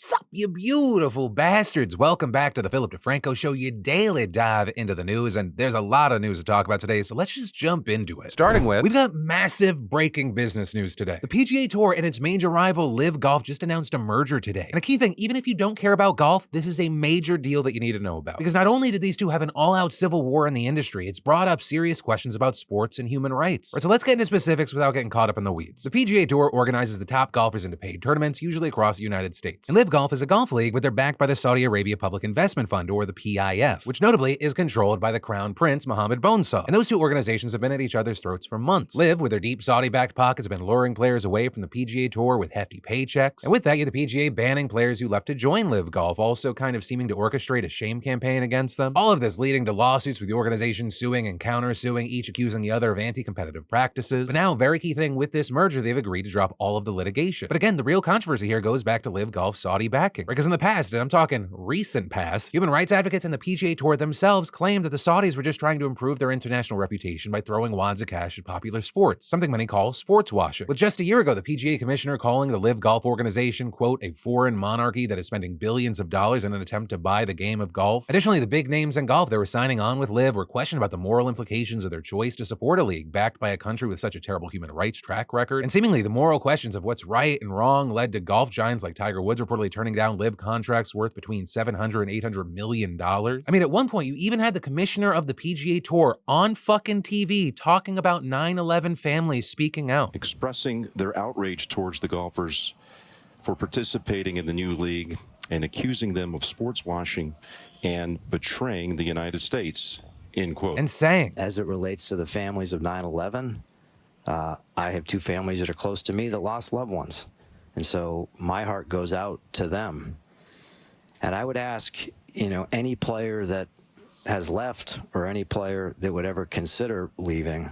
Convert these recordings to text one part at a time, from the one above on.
Sup, you beautiful bastards. Welcome back to the Philip DeFranco Show, your daily dive into the news. And there's a lot of news to talk about today, so let's just jump into it. Starting with, we've got massive breaking business news today. The PGA Tour and its major rival, LIV Golf, just announced a merger today. And a key thing, even if you don't care about golf, this is a major deal that you need to know about. Because not only did these two have an all-out civil war in the industry, it's brought up serious questions about sports and human rights. Right, so let's get into specifics without getting caught up in the weeds. The PGA Tour organizes the top golfers into paid tournaments, usually across the United States. And LIV Golf is a golf league, but they're backed by the Saudi Arabia Public Investment Fund, or the PIF, which notably is controlled by the Crown Prince Mohammed bin Saud. And those two organizations have been at each other's throats for months. LIV, with their deep Saudi-backed pockets, have been luring players away from the PGA Tour with hefty paychecks. And with that, you have the PGA banning players who left to join LIV Golf, also kind of seeming to orchestrate a shame campaign against them. All of this leading to lawsuits with the organization suing and countersuing, each accusing the other of anti-competitive practices. But now, very key thing with this merger, they've agreed to drop all of the litigation. But again, the real controversy here goes back to LIV Golf's Saudi backing. Because in the past, and I'm talking recent past, human rights advocates and the PGA Tour themselves claimed that the Saudis were just trying to improve their international reputation by throwing wads of cash at popular sports, something many call sports washing. With just a year ago, the PGA commissioner calling the LIV Golf organization, quote, a foreign monarchy that is spending billions of dollars in an attempt to buy the game of golf. Additionally, the big names in golf that were signing on with LIV were questioned about the moral implications of their choice to support a league backed by a country with such a terrible human rights track record. And seemingly, the moral questions of what's right and wrong led to golf giants like Tiger Woods reportedly turning down LIV contracts worth between $700 and $800 million. I mean, at one point, you even had the commissioner of the PGA Tour on fucking TV talking about 9/11 families speaking out, expressing their outrage towards the golfers for participating in the new league and accusing them of sports washing and betraying the United States, end quote. And saying, as it relates to the families of 9/11, I have two families that are close to me that lost loved ones. And so my heart goes out to them. And I would ask, any player that has left or any player that would ever consider leaving,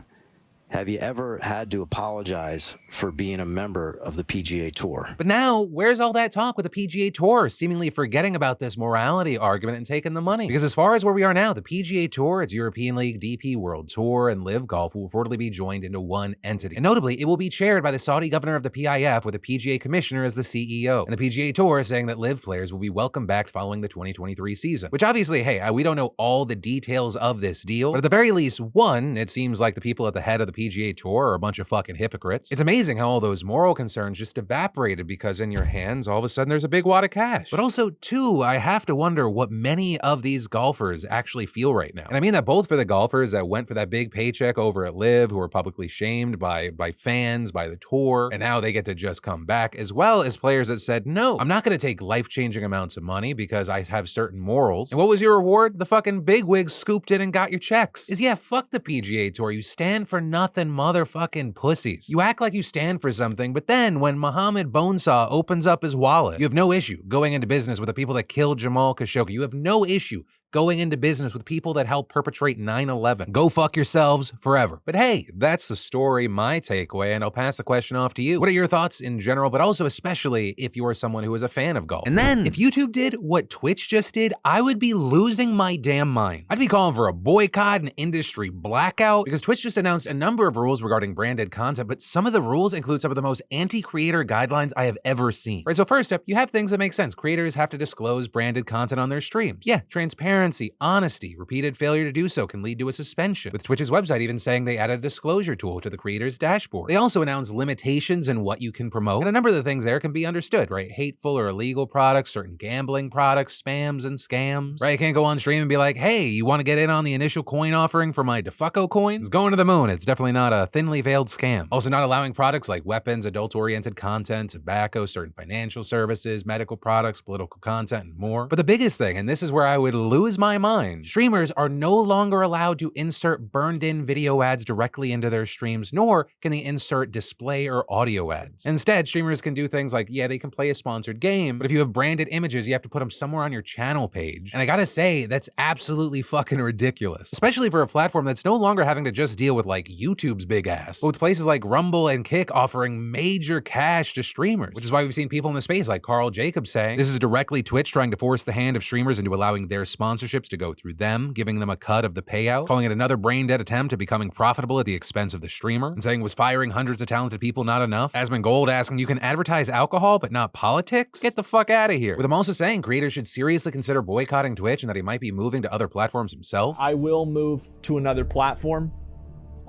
have you ever had to apologize for being a member of the PGA Tour? But now, where's all that talk with the PGA Tour seemingly forgetting about this morality argument and taking the money? Because as far as where we are now, the PGA Tour, its European League, DP World Tour, and LIV Golf will reportedly be joined into one entity. And notably, it will be chaired by the Saudi governor of the PIF, with the PGA commissioner as the CEO. And the PGA Tour is saying that LIV players will be welcome back following the 2023 season. Which obviously, hey, we don't know all the details of this deal, but at the very least, one, it seems like the people at the head of the PGA Tour are a bunch of fucking hypocrites. It's amazing how all those moral concerns just evaporated because in your hands, all of a sudden there's a big wad of cash. But also, two, I have to wonder what many of these golfers actually feel right now. And I mean that both for the golfers that went for that big paycheck over at LIV, who were publicly shamed by fans, by the tour, and now they get to just come back, as well as players that said, no, I'm not going to take life-changing amounts of money because I have certain morals. And what was your reward? The fucking bigwigs scooped in and got your checks. Yeah, fuck the PGA Tour. You stand for nothing, motherfucking pussies. You act like you stand for something, but then when Mohammed bin Saud opens up his wallet, you have no issue going into business with the people that killed Jamal Khashoggi. You have no issue going into business with people that helped perpetrate 9/11. Go fuck yourselves forever. But hey, that's the story, my takeaway, and I'll pass the question off to you. What are your thoughts in general, but also especially if you are someone who is a fan of golf? And then, if YouTube did what Twitch just did, I would be losing my damn mind. I'd be calling for a boycott and industry blackout, because Twitch just announced a number of rules regarding branded content, but some of the rules include some of the most anti-creator guidelines I have ever seen. Right, so first up, you have things that make sense. Creators have to disclose branded content on their streams. Yeah, transparency, honesty. Repeated failure to do so can lead to a suspension, with Twitch's website even saying they added a disclosure tool to the creator's dashboard. They also announced limitations in what you can promote, and a number of the things there can be understood, right? Hateful or illegal products, certain gambling products, spams and scams, right? You can't go on stream and be like, hey, you want to get in on the initial coin offering for my DeFucko coin? It's going to the moon. It's definitely not a thinly veiled scam. Also not allowing products like weapons, adult-oriented content, tobacco, certain financial services, medical products, political content, and more. But the biggest thing, and this is where I would lose my mind, streamers are no longer allowed to insert burned-in video ads directly into their streams, nor can they insert display or audio ads. Instead, streamers can do things like, yeah, they can play a sponsored game, but if you have branded images, you have to put them somewhere on your channel page. And I gotta say, that's absolutely fucking ridiculous, especially for a platform that's no longer having to just deal with like YouTube's big ass, but with places like Rumble and Kick offering major cash to streamers, which is why we've seen people in the space like Carl Jacobs saying, this is directly Twitch trying to force the hand of streamers into allowing their sponsors sponsorships to go through them, giving them a cut of the payout, calling it another brain-dead attempt at becoming profitable at the expense of the streamer, and saying was firing hundreds of talented people not enough. Asmongold asking, you can advertise alcohol but not politics? Get the fuck out of here. With him also saying creators should seriously consider boycotting Twitch and that he might be moving to other platforms himself. I will move to another platform.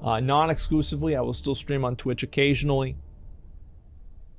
Non-exclusively, I will still stream on Twitch occasionally.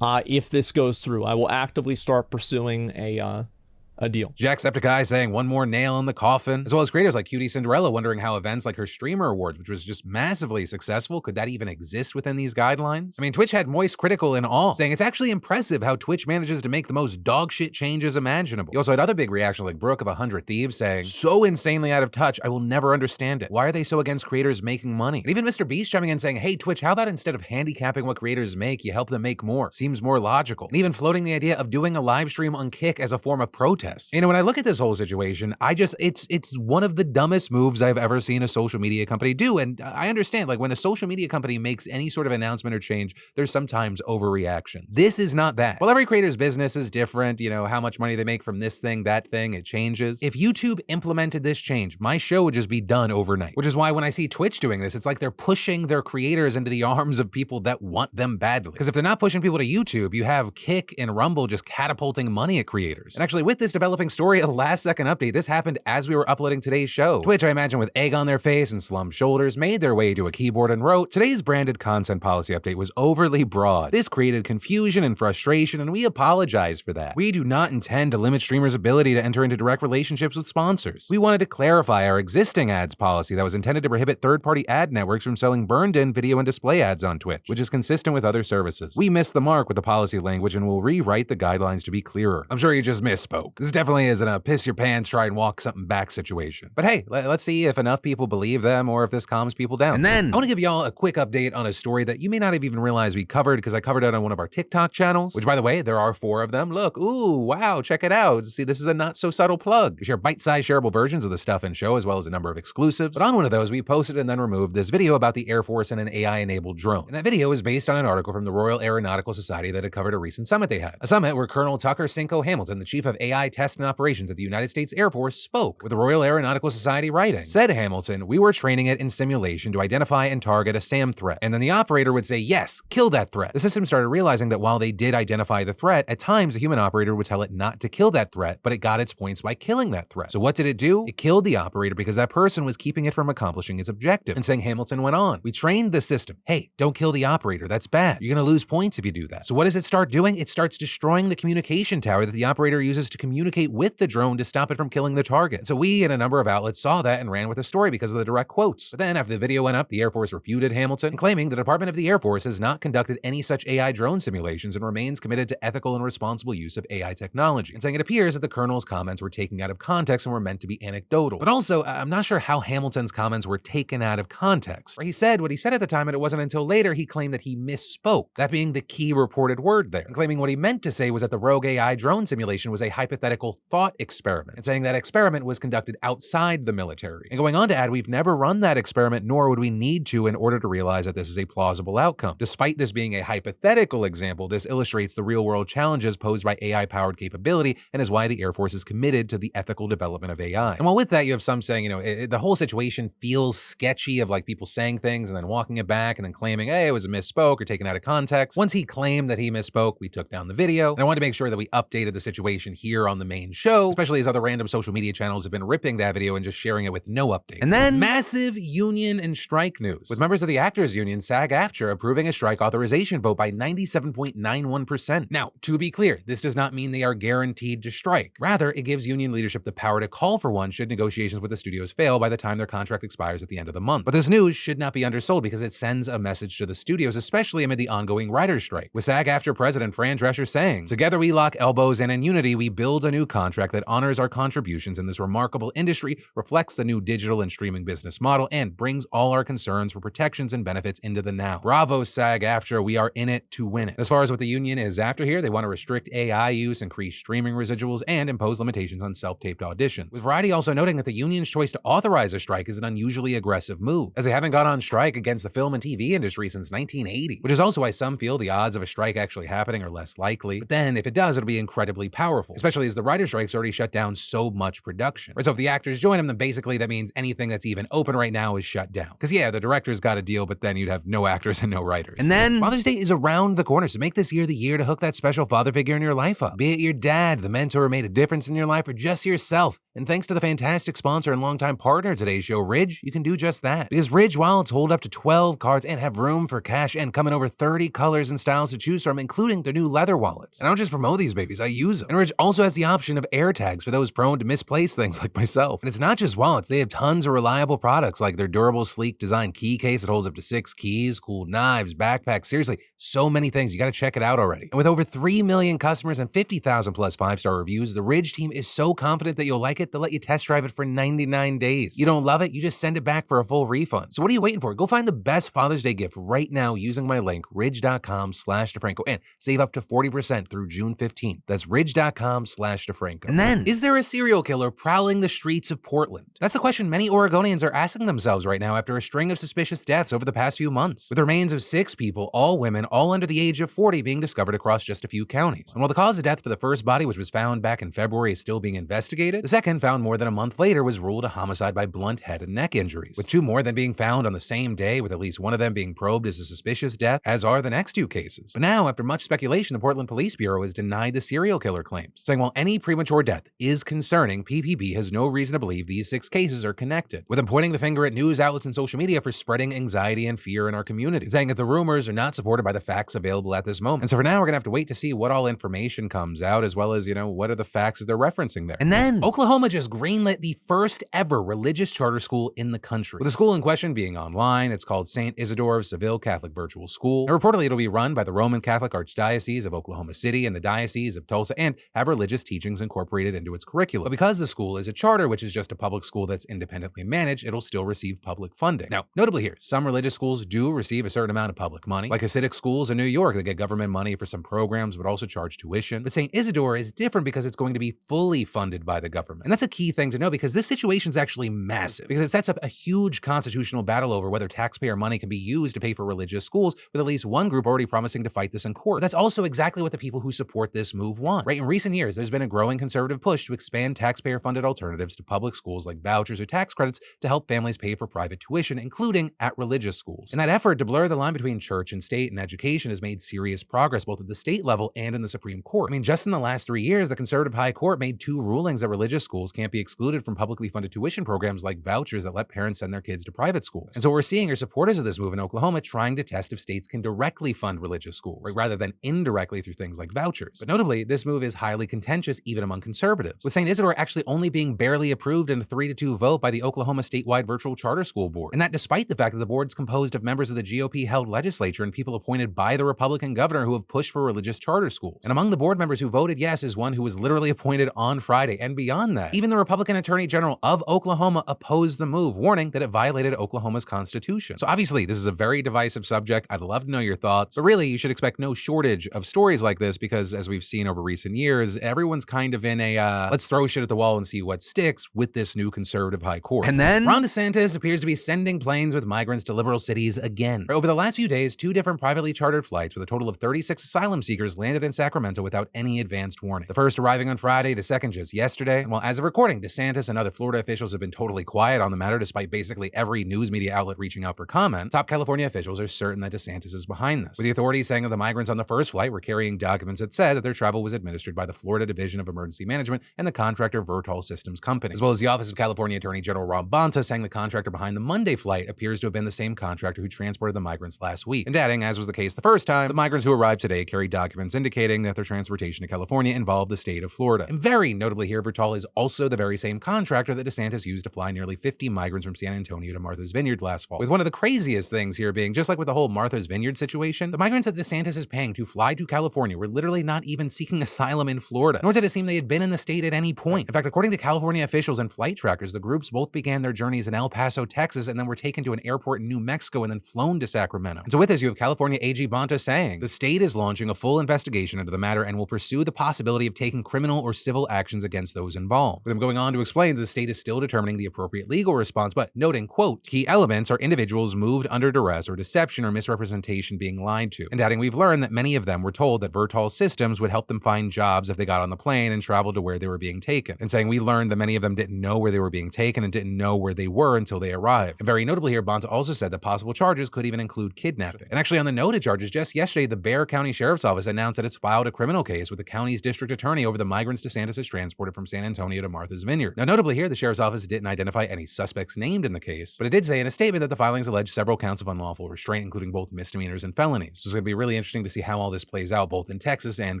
If this goes through, I will actively start pursuing a deal. Jacksepticeye saying one more nail in the coffin, as well as creators like Cutie Cinderella wondering how events like her Streamer Awards, which was just massively successful, could that even exist within these guidelines? I mean, Twitch had Moist Critical in all, saying it's actually impressive how Twitch manages to make the most dogshit changes imaginable. You also had other big reactions like Brooke of 100 Thieves saying, so insanely out of touch, I will never understand it. Why are they so against creators making money? And even Mr. Beast chiming in saying, hey Twitch, how about instead of handicapping what creators make, you help them make more? Seems more logical. And even floating the idea of doing a live stream on Kick as a form of protest. You know, when I look at this whole situation, it's one of the dumbest moves I've ever seen a social media company do. And I understand, like, when a social media company makes any sort of announcement or change, there's sometimes overreactions. This is not that. Well, every creator's business is different, you know, how much money they make from this thing, that thing, it changes. If YouTube implemented this change, my show would just be done overnight. Which is why when I see Twitch doing this, it's like they're pushing their creators into the arms of people that want them badly. Because if they're not pushing people to YouTube, you have Kick and Rumble just catapulting money at creators. And actually, with this developing story, a last-second update, this happened as we were uploading today's show. Twitch, I imagine with egg on their face and slumped shoulders, made their way to a keyboard and wrote, today's branded content policy update was overly broad. This created confusion and frustration, and we apologize for that. We do not intend to limit streamers' ability to enter into direct relationships with sponsors. We wanted to clarify our existing ads policy that was intended to prohibit third-party ad networks from selling burned-in video and display ads on Twitch, which is consistent with other services. We missed the mark with the policy language and will rewrite the guidelines to be clearer. I'm sure you just misspoke. This definitely isn't a piss your pants, try and walk something back situation. But hey, let's see if enough people believe them or if this calms people down. And then I want to give y'all a quick update on a story that you may not have even realized we covered, because I covered it on one of our TikTok channels, which by the way, there are 4 of them. Look, ooh, wow, check it out. See, this is a not so subtle plug. We share bite-sized shareable versions of the stuff and show, as well as a number of exclusives. But on one of those, we posted and then removed this video about the Air Force and an AI-enabled drone. And that video is based on an article from the Royal Aeronautical Society that had covered a recent summit they had. A summit where Colonel Tucker Cinco Hamilton, the chief of AI test and operations at the United States Air Force, spoke, with the Royal Aeronautical Society writing. Said Hamilton, we were training it in simulation to identify and target a SAM threat. And then the operator would say, yes, kill that threat. The system started realizing that while they did identify the threat, at times the human operator would tell it not to kill that threat, but it got its points by killing that threat. So what did it do? It killed the operator because that person was keeping it from accomplishing its objective. And saying Hamilton went on, we trained the system. Hey, don't kill the operator. That's bad. You're going to lose points if you do that. So what does it start doing? It starts destroying the communication tower that the operator uses to communicate with the drone to stop it from killing the target. So we and a number of outlets saw that and ran with the story because of the direct quotes. But then after the video went up, the Air Force refuted Hamilton, claiming the Department of the Air Force has not conducted any such AI drone simulations and remains committed to ethical and responsible use of AI technology, and saying it appears that the Colonel's comments were taken out of context and were meant to be anecdotal. But also, I'm not sure how Hamilton's comments were taken out of context. He said what he said at the time, and it wasn't until later he claimed that he misspoke, that being the key reported word there, and claiming what he meant to say was that the rogue AI drone simulation was a hypothetical thought experiment, and saying that experiment was conducted outside the military. And going on to add, we've never run that experiment, nor would we need to in order to realize that this is a plausible outcome. Despite this being a hypothetical example, this illustrates the real-world challenges posed by AI-powered capability and is why the Air Force is committed to the ethical development of AI. And while with that, you have some saying, the whole situation feels sketchy of like people saying things and then walking it back and then claiming, hey, it was a misspoke or taken out of context. Once he claimed that he misspoke, we took down the video. And I wanted to make sure that we updated the situation here on the main show, especially as other random social media channels have been ripping that video and just sharing it with no update. And then massive union and strike news, with members of the Actors Union, SAG-AFTRA, approving a strike authorization vote by 97.91%. Now, to be clear, this does not mean they are guaranteed to strike. Rather, it gives union leadership the power to call for one should negotiations with the studios fail by the time their contract expires at the end of the month. But this news should not be undersold because it sends a message to the studios, especially amid the ongoing writers' strike, with SAG-AFTRA president Fran Drescher saying, together we lock elbows and in unity we build a new contract that honors our contributions in this remarkable industry, reflects the new digital and streaming business model, and brings all our concerns for protections and benefits into the now. Bravo, SAG-AFTRA, we are in it to win it. As far as what the union is after here, they want to restrict AI use, increase streaming residuals, and impose limitations on self-taped auditions. With Variety also noting that the union's choice to authorize a strike is an unusually aggressive move, as they haven't gone on strike against the film and TV industry since 1980, which is also why some feel the odds of a strike actually happening are less likely. But then, if it does, it'll be incredibly powerful, especially as the writer strikes already shut down so much production. Right, so if the actors join them, then basically that means anything that's even open right now is shut down. Because yeah, the directors got a deal, but then you'd have no actors and no writers. And then Father's Day is around the corner, so make this year the year to hook that special father figure in your life up. Be it your dad, the mentor who made a difference in your life, or just yourself. And thanks to the fantastic sponsor and longtime partner of today's show, Ridge, you can do just that. Because Ridge wallets hold up to 12 cards and have room for cash and come in over 30 colors and styles to choose from, including their new leather wallets. And I don't just promote these babies, I use them. And Ridge also has the option of air tags for those prone to misplace things like myself. And it's not just wallets, they have tons of reliable products like their durable, sleek design key case that holds up to 6 keys, cool knives, backpacks, seriously, so many things. You gotta check it out already. And with over 3 million customers and 50,000 plus 5-star reviews, the Ridge team is so confident that you'll like it, they'll let you test drive it for 99 days. You don't love it, you just send it back for a full refund. So what are you waiting for? Go find the best Father's Day gift right now using my link, ridge.com/DeFranco, and save up to 40% through June 15th. That's ridge.com/DeFranco. And then, is there a serial killer prowling the streets of Portland? That's the question many Oregonians are asking themselves right now after a string of suspicious deaths over the past few months, with the remains of 6 people, all women, all under the age of 40, being discovered across just a few counties. And while the cause of death for the first body, which was found back in February, is still being investigated, the second, found more than a month later, was ruled a homicide by blunt head and neck injuries, with 2 more then being found on the same day, with at least one of them being probed as a suspicious death, as are the next 2 cases. But now, after much speculation, the Portland Police Bureau has denied the serial killer claims, saying while any premature death is concerning, PPB has no reason to believe these 6 cases are connected, with them pointing the finger at news outlets and social media for spreading anxiety and fear in our community, saying that the rumors are not supported by the facts available at this moment. And so for now, we're gonna have to wait to see what all information comes out, as well as, what are the facts that they're referencing there. And then Oklahoma just greenlit the first ever religious charter school in the country, with the school in question being online. It's called St. Isidore of Seville Catholic Virtual School, and reportedly it'll be run by the Roman Catholic Archdiocese of Oklahoma City and the Diocese of Tulsa, and have religious teachings incorporated into its curriculum. But because the school is a charter, which is just a public school that's independently managed, it'll still receive public funding. Now, notably here, some religious schools do receive a certain amount of public money, like Hasidic schools in New York that get government money for some programs but also charge tuition. But St. Isidore is different because it's going to be fully funded by the government. And that's a key thing to know, because this situation is actually massive, because it sets up a huge constitutional battle over whether taxpayer money can be used to pay for religious schools, with at least one group already promising to fight this in court. But that's also exactly what the people who support this move want, right? In recent years, there's been a growing conservative push to expand taxpayer-funded alternatives to public schools like vouchers or tax credits to help families pay for private tuition, including at religious schools. And that effort to blur the line between church and state and education has made serious progress both at the state level and in the Supreme Court. I mean, just in the last 3 years, the conservative high court made 2 rulings that religious schools can't be excluded from publicly funded tuition programs like vouchers that let parents send their kids to private schools. And so what we're seeing are supporters of this move in Oklahoma trying to test if states can directly fund religious schools, right, rather than indirectly through things like vouchers. But notably, this move is highly contentious even among conservatives, with St. Isidore actually only being barely approved in a 3-2 vote by the Oklahoma statewide virtual charter school board. And that despite the fact that the board's composed of members of the GOP-held legislature and people appointed by the Republican governor who have pushed for religious charter schools. And among the board members who voted yes is one who was literally appointed on Friday. And beyond that, even the Republican Attorney General of Oklahoma opposed the move, warning that it violated Oklahoma's constitution. So obviously, this is a very divisive subject. I'd love to know your thoughts, but really, you should expect no shortage of stories like this, because as we've seen over recent years, everyone's kind of in a let's throw shit at the wall and see what sticks with this new conservative high court. And then Ron DeSantis appears to be sending planes with migrants to liberal cities again. Over the last few days, 2 different privately chartered flights with a total of 36 asylum seekers landed in Sacramento without any advanced warning. The first arriving on Friday, the second just yesterday. And while as of recording, DeSantis and other Florida officials have been totally quiet on the matter despite basically every news media outlet reaching out for comment, top California officials are certain that DeSantis is behind this, with the authorities saying that the migrants on the first flight were carrying documents that said that their travel was administered by the Florida Division of Emergency Management and the contractor Vertol Systems Company, as well as the Office of California Attorney General Rob Bonta saying the contractor behind the Monday flight appears to have been the same contractor who transported the migrants last week, and adding, as was the case the first time, the migrants who arrived today carried documents indicating that their transportation to California involved the state of Florida. And very notably here, Vertol is also the very same contractor that DeSantis used to fly nearly 50 migrants from San Antonio to Martha's Vineyard last fall, with one of the craziest things here being, just like with the whole Martha's Vineyard situation, the migrants that DeSantis is paying to fly to California were literally not even seeking asylum in Florida, nor did it seem they had been in the state at any point. In fact, according to California officials and flight trackers, the groups both began their journeys in El Paso, Texas, and then were taken to an airport in New Mexico and then flown to Sacramento. And so with this, you have California AG Bonta saying, the state is launching a full investigation into the matter and will pursue the possibility of taking criminal or civil actions against those involved. With him going on to explain that the state is still determining the appropriate legal response, but noting, quote, key elements are individuals moved under duress or deception or misrepresentation being lied to. And adding, we've learned that many of them were told that Vertol Systems would help them find jobs if they got on the plane and traveled to where they were being taken, and saying we learned that many of them didn't know where they were being taken and didn't know where they were until they arrived. And very notably here, Bonta also said that possible charges could even include kidnapping. And actually on the noted charges, just yesterday, the Bexar County Sheriff's Office announced that it's filed a criminal case with the county's district attorney over the migrants DeSantis has transported from San Antonio to Martha's Vineyard. Now notably here, the Sheriff's Office didn't identify any suspects named in the case, but it did say in a statement that the filings allege several counts of unlawful restraint, including both misdemeanors and felonies. So it's going to be really interesting to see how all this plays out both in Texas and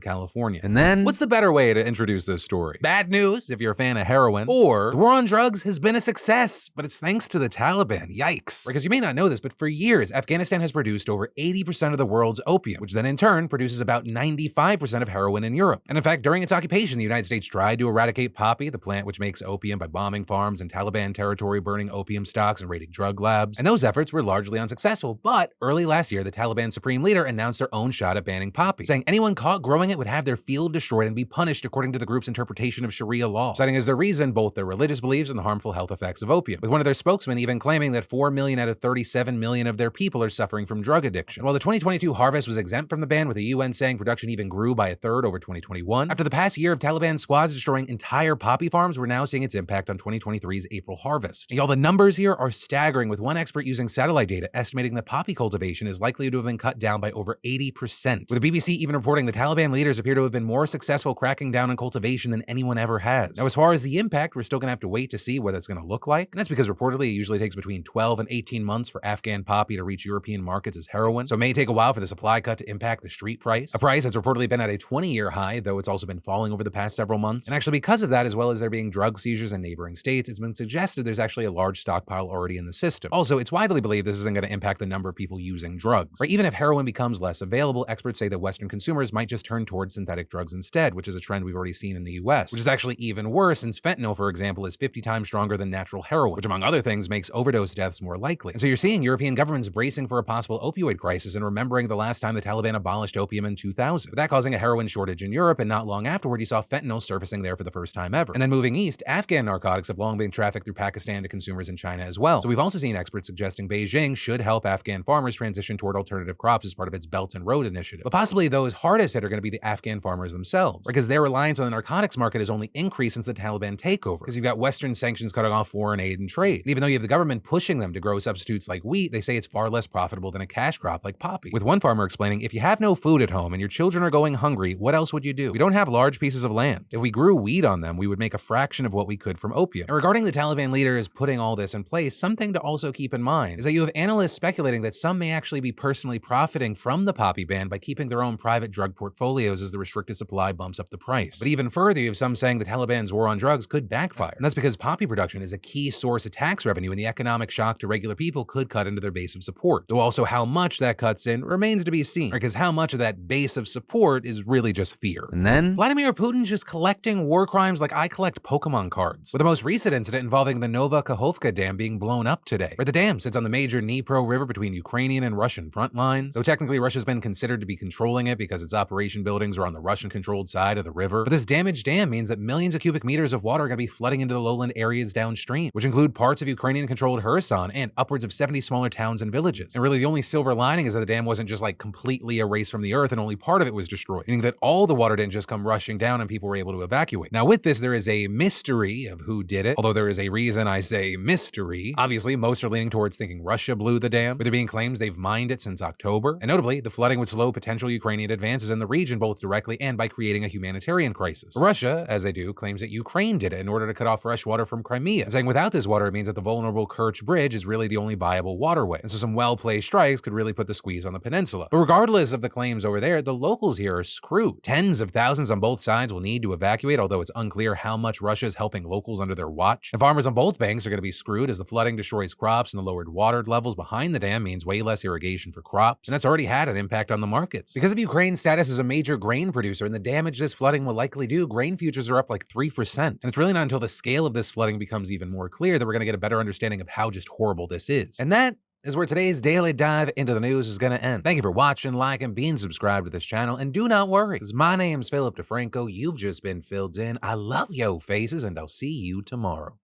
California. And then, what's the better way to introduce this story? Bad news if you're a fan of heroin, or the war on drugs has been a success, but it's thanks to the Taliban. Yikes. Because you may not know this, but for years, Afghanistan has produced over 80% of the world's opium, which then in turn produces about 95% of heroin in Europe. And in fact, during its occupation, the United States tried to eradicate poppy, the plant which makes opium, by bombing farms in Taliban territory, burning opium stocks, and raiding drug labs. And those efforts were largely unsuccessful, but early last year, the Taliban supreme leader announced their own shot at banning poppy, saying anyone caught growing it would have their field destroyed and be punished according to the group's interpretation of Sharia law, citing as their reason both their religious beliefs and the harmful health effects of opium, with one of their spokesmen even claiming that 4 million out of 37 million of their people are suffering from drug addiction. And while the 2022 harvest was exempt from the ban, with the UN saying production even grew by a third over 2021, after the past year of Taliban squads destroying entire poppy farms, we're now seeing its impact on 2023's April harvest. And y'all, the numbers here are staggering, with one expert using satellite data estimating that poppy cultivation is likely to have been cut down by over 80%, with the BBC even reporting the Taliban leaders appear to have been more successful cracking down on cultivation than anyone ever has. Now, as far as the impact, we're still going to have to wait to see what it's going to look like, and that's because reportedly it usually takes between 12 and 18 months for Afghan poppy to reach European markets as heroin, so it may take a while for the supply cut to impact the street price, a price that's reportedly been at a 20-year high, though it's also been falling over the past several months. And actually because of that, as well as there being drug seizures in neighboring states, it's been suggested there's actually a large stockpile already in the system. Also, it's widely believed this isn't going to impact the number of people using drugs. Or even if heroin becomes less available, experts say that Western consumers might just turn towards synthetic drugs instead, which is a trend we've already seen in the US, which is actually even worse since fentanyl, for example, is 50 times stronger than natural heroin, which among other things makes overdose deaths more likely. And so you're seeing European governments bracing for a possible opioid crisis and remembering the last time the Taliban abolished opium in 2000, with that causing a heroin shortage in Europe, and not long afterward you saw fentanyl surfacing there for the first time ever. And then moving east, Afghan narcotics have long been trafficked through Pakistan to consumers in China as well. So we've also seen experts suggesting Beijing should help Afghan farmers transition toward alternative crops as part of its Belt and Road initiative. But possibly those hardest hit are going to be the Afghan farmers themselves, because their reliance on the narcotics market has only increased since the Taliban takeover, because you've got Western sanctions cutting off foreign aid and trade. And even though you have the government pushing them to grow substitutes like wheat, they say it's far less profitable than a cash crop like poppy. With one farmer explaining, if you have no food at home and your children are going hungry, what else would you do? We don't have large pieces of land. If we grew wheat on them, we would make a fraction of what we could from opium. And regarding the Taliban leaders putting all this in place, something to also keep in mind is that you have analysts speculating that some may actually be personally profiting from the poppy ban by keeping their own private drug portfolios as the restricted supply bumps up the price. But even further, you have some saying the Taliban's war on drugs could backfire. And that's because poppy production is a key source of tax revenue, and the economic shock to regular people could cut into their base of support. Though also how much that cuts in remains to be seen, because how much of that base of support is really just fear. And then Vladimir Putin just collecting war crimes like I collect Pokemon cards, with the most recent incident involving the Nova Kakhovka Dam being blown up today, where the dam sits on the major Dnipro River between Ukrainian and Russian front lines. Though technically Russia's been considered to be controlling it because its operation buildings are on the Russian-controlled side of the river. But this damaged dam means that millions of cubic meters of water are going to be flooding into the lowland areas downstream, which include parts of Ukrainian-controlled Kherson and upwards of 70 smaller towns and villages. And really the only silver lining is that the dam wasn't just like completely erased from the earth and only part of it was destroyed, meaning that all the water didn't just come rushing down and people were able to evacuate. Now with this, there is a mystery of who did it, although there is a reason I say mystery. Obviously, most are leaning towards thinking Russia blew the dam, with there being claims they've mined it since October. And notably, the flooding would slow potential Ukrainian advances in the region both directly and by creating a humanitarian crisis. Russia, as they do, claims that Ukraine did it in order to cut off fresh water from Crimea, saying without this water it means that the vulnerable Kerch Bridge is really the only viable waterway. And so some well-placed strikes could really put the squeeze on the peninsula. But regardless of the claims over there, the locals here are screwed. Tens of thousands on both sides will need to evacuate, although it's unclear how much Russia is helping locals under their watch. And farmers on both banks are going to be screwed as the flooding destroys crops, and the lowered water levels behind the dam means way less irrigation for crops. And that's already had an impact on the markets. Because of Ukraine's status as a major grain producer and the damage this flooding will likely do, grain futures are up like 3%. And it's really not until the scale of this flooding becomes even more clear that we're going to get a better understanding of how just horrible this is. And that is where today's daily dive into the news is going to end. Thank you for watching, liking, being subscribed to this channel, and do not worry, because my name's Philip DeFranco. You've just been filled in. I love yo faces, and I'll see you tomorrow.